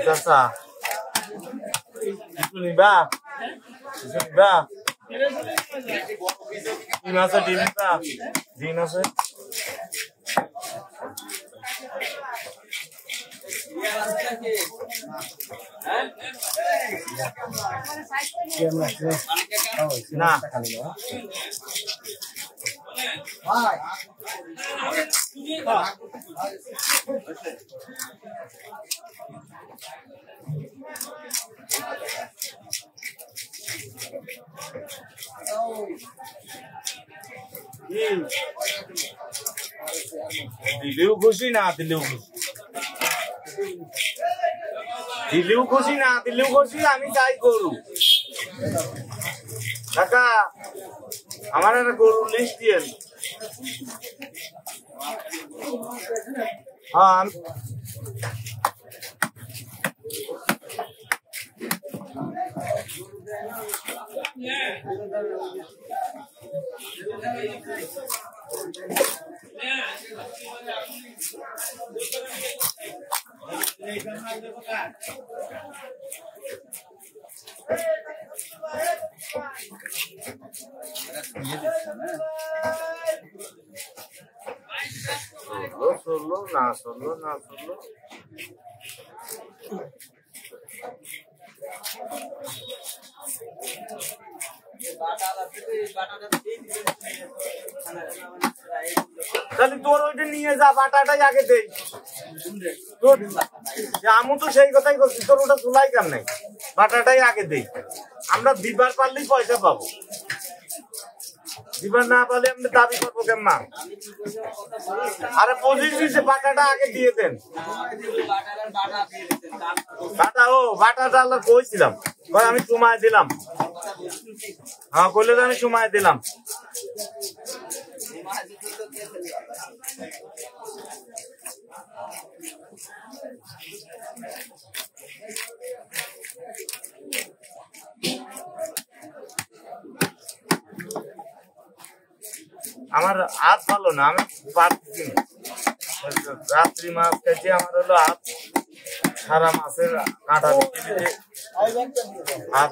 চাচা কিছু নিবা ডিম আছে ডিম আছে না দিলেও খুশি না দিলেও খুশি দিলেও খুশি না দিলেও খুশি আমি তাই করু কাকা আমার একটা গরুর লিস্ট দিয়েন হ্যাঁ Solo, na solo. তাহলে তোর ওইটা নিয়ে যা বাটাটাই আগে দেই তোর আমি তো সেই কথাই করছি তোর ওটা চুলাই কার নাই বাটাটাই আগে দেই আমরা দিবার পারলেই পয়সা পাবো দিবার না পারলে আমরা দাবি করবো কেমন আরে পঁচিশ বাটাটা আগে দিয়ে দেন বাটাটা কইছিলাম আমি সময় দিলাম হ্যাঁ কইলে তো আমি সময় দিলাম আমার হাত ভালো না আমি পারছি রাত্রি মাছ খাইছি আমার হলো হাত সারা মাছের কাঁটা হাত